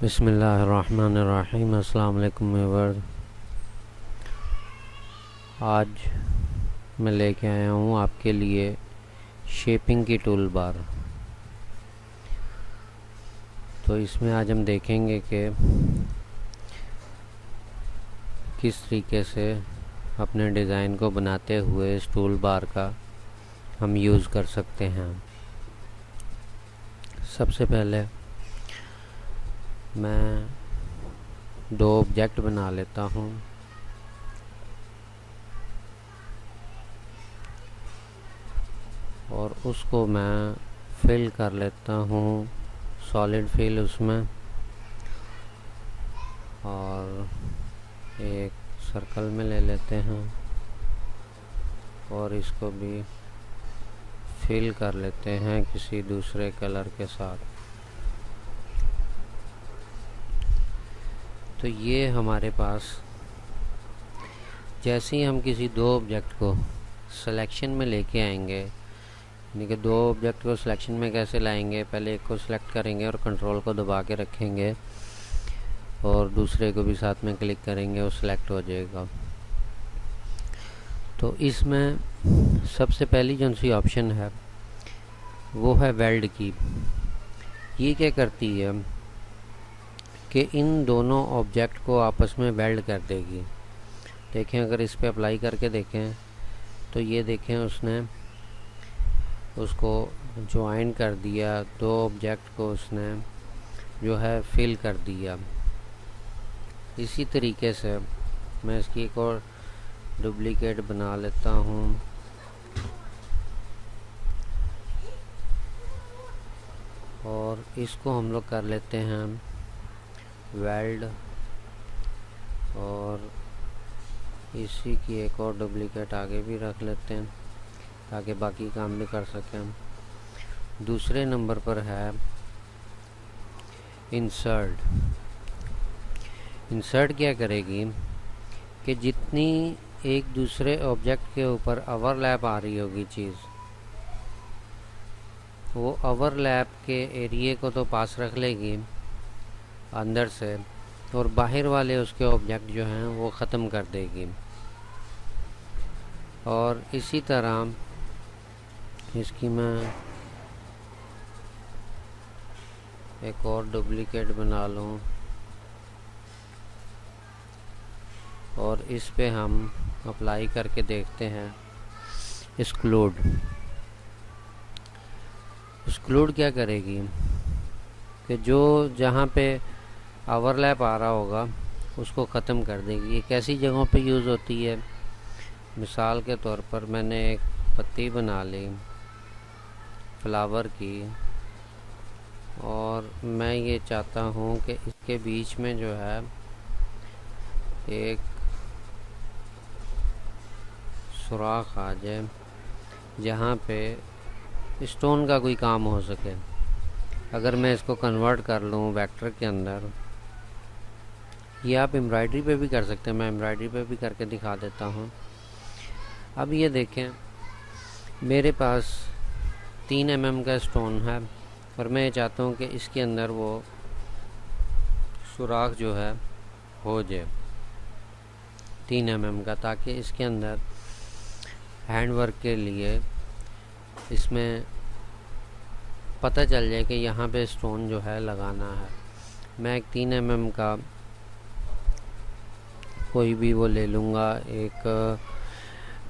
बिस्मिल्लाहिर्रहमानिर्रहीम। अस्सलाम वालेकुम व्यूअर्स। आज मैं लेके आया हूँ आपके लिए शेपिंग की टूल बार। तो इसमें आज हम देखेंगे कि किस तरीके से अपने डिज़ाइन को बनाते हुए इस टूल बार का हम यूज़ कर सकते हैं। सबसे पहले मैं दो ऑब्जेक्ट बना लेता हूँ। और उसको मैं फिल कर लेता हूँ, सॉलिड फिल उसमें, और एक सर्कल में ले लेते हैं और इसको भी फिल कर लेते हैं किसी दूसरे कलर के साथ। तो ये हमारे पास, जैसे ही हम किसी दो ऑब्जेक्ट को सिलेक्शन में लेके आएंगे, यानी कि दो ऑब्जेक्ट को सिलेक्शन में कैसे लाएंगे, पहले एक को सिलेक्ट करेंगे और कंट्रोल को दबा के रखेंगे और दूसरे को भी साथ में क्लिक करेंगे और सिलेक्ट हो जाएगा। तो इसमें सबसे पहली जो सी ऑप्शन है वो है वेल्ड की। ये क्या करती है कि इन दोनों ऑब्जेक्ट को आपस में वेल्ड कर देगी। देखें, अगर इस पे अप्लाई करके देखें तो ये देखें उसने उसको ज्वाइन कर दिया, दो ऑब्जेक्ट को उसने जो है फिल कर दिया। इसी तरीके से मैं इसकी एक और डुप्लीकेट बना लेता हूँ। और इसको हम लोग कर लेते हैं वेल्ड, और इसी की एक और डुप्लीकेट आगे भी रख लेते हैं ताकि बाकी काम भी कर सकें। दूसरे नंबर पर है इंसर्ट। इंसर्ट क्या करेगी कि जितनी एक दूसरे ऑब्जेक्ट के ऊपर ओवरलैप आ रही होगी चीज़, वो ओवरलैप के एरिए को तो पास रख लेगी अंदर से, और बाहर वाले उसके ऑब्जेक्ट जो हैं वो ख़त्म कर देगी। और इसी तरह इसकी मैं एक और डुप्लीकेट बना लूँ और इस पे हम अप्लाई करके देखते हैं एक्सक्लूड। एक्सक्लूड क्या करेगी कि जो जहाँ पे ओवरलैप आ रहा होगा उसको ख़त्म कर देगी। ये कैसी जगहों पे यूज़ होती है, मिसाल के तौर पर मैंने एक पत्ती बना ली फ्लावर की, और मैं ये चाहता हूँ कि इसके बीच में जो है एक सुराख आ जाए जहाँ पे स्टोन का कोई काम हो सके। अगर मैं इसको कन्वर्ट कर लूँ वेक्टर के अंदर, ये आप एम्ब्रॉयडरी पे भी कर सकते हैं, मैं एम्ब्रॉयडरी पे भी करके दिखा देता हूँ। अब ये देखें, मेरे पास 3 mm का स्टोन है और मैं चाहता हूँ कि इसके अंदर वो सुराख जो है हो जाए 3 mm का, ताकि इसके अंदर हैंड वर्क के लिए इसमें पता चल जाए कि यहाँ पे स्टोन जो है लगाना है। मैं एक 3 mm का कोई भी वो ले लूँगा, एक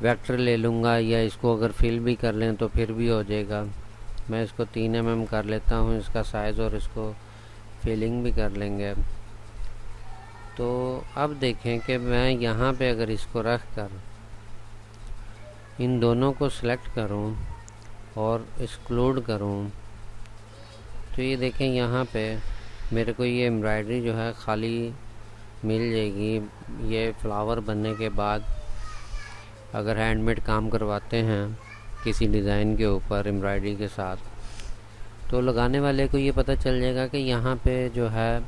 वेक्टर ले लूँगा, या इसको अगर फिल भी कर लें तो फिर भी हो जाएगा। मैं इसको 3 mm कर लेता हूँ इसका साइज़, और इसको फिलिंग भी कर लेंगे। तो अब देखें कि मैं यहाँ पे अगर इसको रख कर इन दोनों को सिलेक्ट करूँ और एक्सक्लूड करूँ, तो ये देखें यहाँ पे मेरे को ये एम्ब्रॉयडरी जो है खाली मिल जाएगी। ये फ्लावर बनने के बाद अगर हैंडमेड काम करवाते हैं किसी डिज़ाइन के ऊपर एम्ब्रॉयडरी के साथ, तो लगाने वाले को ये पता चल जाएगा कि यहाँ पे जो है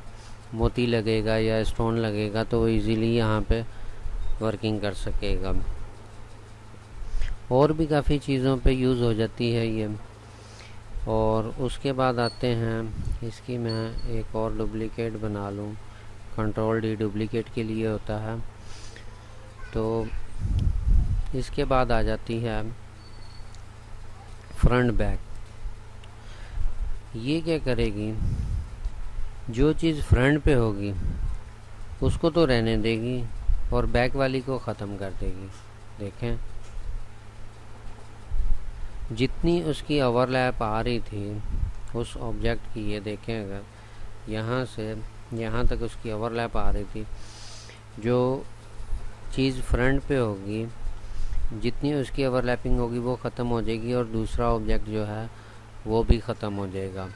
मोती लगेगा या स्टोन लगेगा, तो वो इजीली यहाँ पे वर्किंग कर सकेगा। और भी काफ़ी चीज़ों पे यूज़ हो जाती है ये। और उसके बाद आते हैं, इसकी मैं एक और डुप्लिकेट बना लूँ। कंट्रोल डी डुप्लिकेट के लिए होता है। तो इसके बाद आ जाती है फ्रंट बैक। ये क्या करेगी, जो चीज़ फ्रंट पे होगी उसको तो रहने देगी और बैक वाली को ख़त्म कर देगी। देखें, जितनी उसकी ओवरलैप आ रही थी उस ऑब्जेक्ट की, ये देखें अगर यहाँ से यहाँ तक उसकी ओवरलैप आ रही थी, जो चीज़ फ्रंट पे होगी जितनी उसकी ओवरलैपिंग होगी वो ख़त्म हो जाएगी और दूसरा ऑब्जेक्ट जो है वो भी ख़त्म हो जाएगा।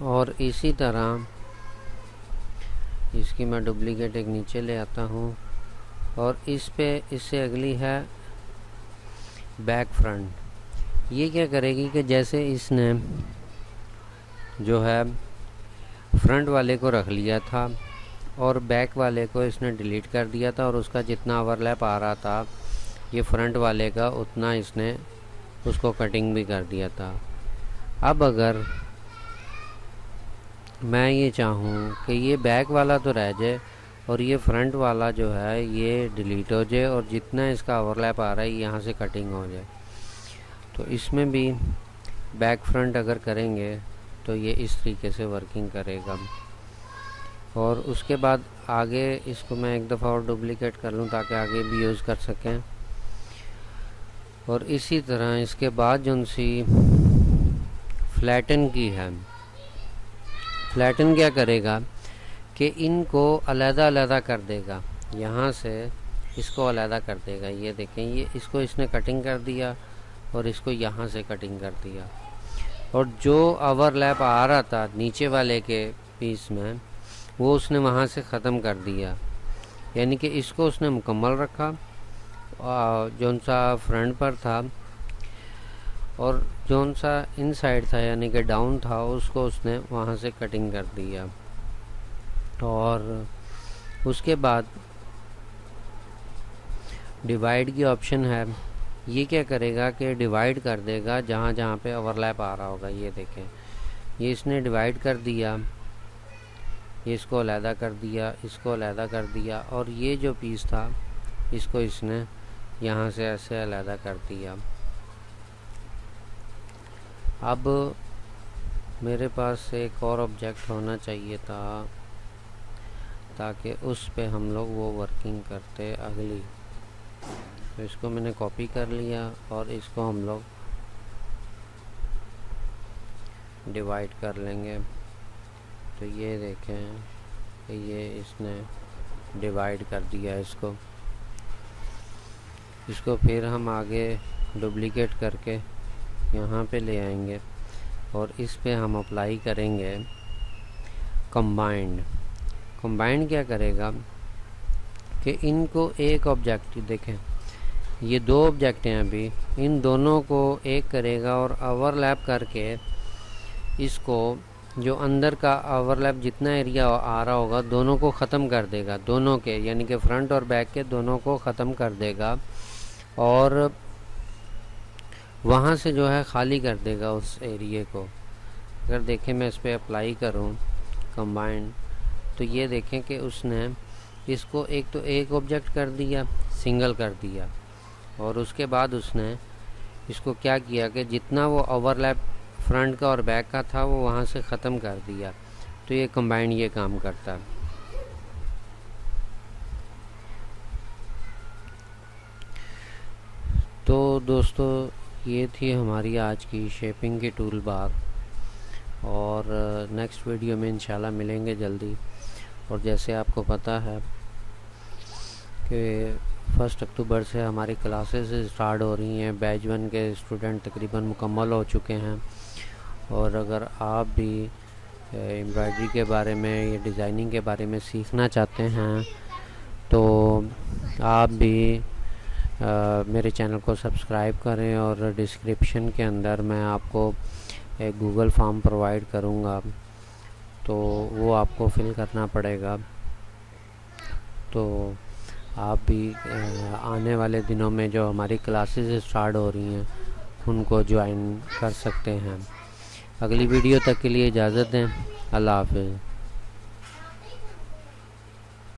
और इसी तरह इसकी मैं डुप्लीकेट एक नीचे ले आता हूँ और इससे अगली है बैक फ्रंट। ये क्या करेगी कि जैसे इसने जो है फ्रंट वाले को रख लिया था और बैक वाले को इसने डिलीट कर दिया था और उसका जितना ओवरलैप आ रहा था ये फ्रंट वाले का, उतना इसने उसको कटिंग भी कर दिया था। अब अगर मैं ये चाहूँ कि ये बैक वाला तो रह जाए और ये फ्रंट वाला जो है ये डिलीट हो जाए और जितना इसका ओवरलैप आ रहा है यहाँ से कटिंग हो जाए, तो इसमें भी बैक फ्रंट अगर करेंगे तो ये इस तरीके से वर्किंग करेगा। और उसके बाद आगे इसको मैं एक दफ़ा और डुप्लीकेट कर लूँ ताकि आगे भी यूज़ कर सकें। और इसी तरह इसके बाद जो सी फ्लैटन की है, फ्लैटन क्या करेगा कि इनको अलग-अलग कर देगा, यहाँ से इसको अलग कर देगा। ये देखें, ये इसको इसने कटिंग कर दिया और इसको यहाँ से कटिंग कर दिया और जो ओवरलैप आ रहा था नीचे वाले के पीस में वो उसने वहाँ से ख़त्म कर दिया। यानी कि इसको उसने मुकम्मल रखा जौन सा फ्रंट पर था और जौन सा इनसाइड था यानी कि डाउन था उसको उसने वहाँ से कटिंग कर दिया। और उसके बाद डिवाइड की ऑप्शन है, ये क्या करेगा कि डिवाइड कर देगा जहाँ जहाँ पे ओवरलैप आ रहा होगा। ये देखें, ये इसने डिवाइड कर दिया, ये इसको अलहदा कर दिया, इसको अलहदा कर दिया और ये जो पीस था इसको इसने यहाँ से ऐसे अलहदा कर दिया। अब मेरे पास एक और ऑब्जेक्ट होना चाहिए था ताकि उस पे हम लोग वो वर्किंग करते अगली। तो इसको मैंने कॉपी कर लिया और इसको हम लोग डिवाइड कर लेंगे। तो ये देखें कि ये इसने डिवाइड कर दिया इसको फिर हम आगे डुप्लीकेट करके यहाँ पे ले आएंगे और इस पे हम अप्लाई करेंगे कंबाइंड। कंबाइंड क्या करेगा कि इनको एक ऑब्जेक्ट, देखें ये दो ऑब्जेक्ट हैं अभी, इन दोनों को एक करेगा और ओवरलैप करके इसको जो अंदर का ओवरलैप जितना एरिया आ रहा होगा दोनों को ख़त्म कर देगा, दोनों के यानी कि फ्रंट और बैक के दोनों को ख़त्म कर देगा और वहाँ से जो है ख़ाली कर देगा उस एरिए को। अगर देखें मैं इस पर अप्लाई करूँ कंबाइंड तो ये देखें कि उसने इसको एक ऑब्जेक्ट कर दिया, सिंगल कर दिया और उसके बाद उसने इसको क्या किया कि जितना वो ओवरलैप फ्रंट का और बैक का था वो वहाँ से ख़त्म कर दिया। तो ये कंबाइंड ये काम करता है। तो दोस्तों ये थी हमारी आज की शेपिंग की टूल बार और नेक्स्ट वीडियो में इंशाल्लाह मिलेंगे जल्दी। और जैसे आपको पता है कि 1 अक्टूबर से हमारी क्लासेस स्टार्ट हो रही हैं, बैच 1 के स्टूडेंट तकरीबन मुकम्मल हो चुके हैं। और अगर आप भी एम्ब्रॉयडरी के बारे में या डिज़ाइनिंग के बारे में सीखना चाहते हैं तो आप भी मेरे चैनल को सब्सक्राइब करें और डिस्क्रिप्शन के अंदर मैं आपको एक गूगल फॉर्म प्रोवाइड करूँगा, तो वो आपको फिल करना पड़ेगा। तो आप भी आने वाले दिनों में जो हमारी क्लासेस स्टार्ट हो रही हैं उनको ज्वाइन कर सकते हैं। अगली वीडियो तक के लिए इजाज़त दें। अल्लाह हाफ़िज़।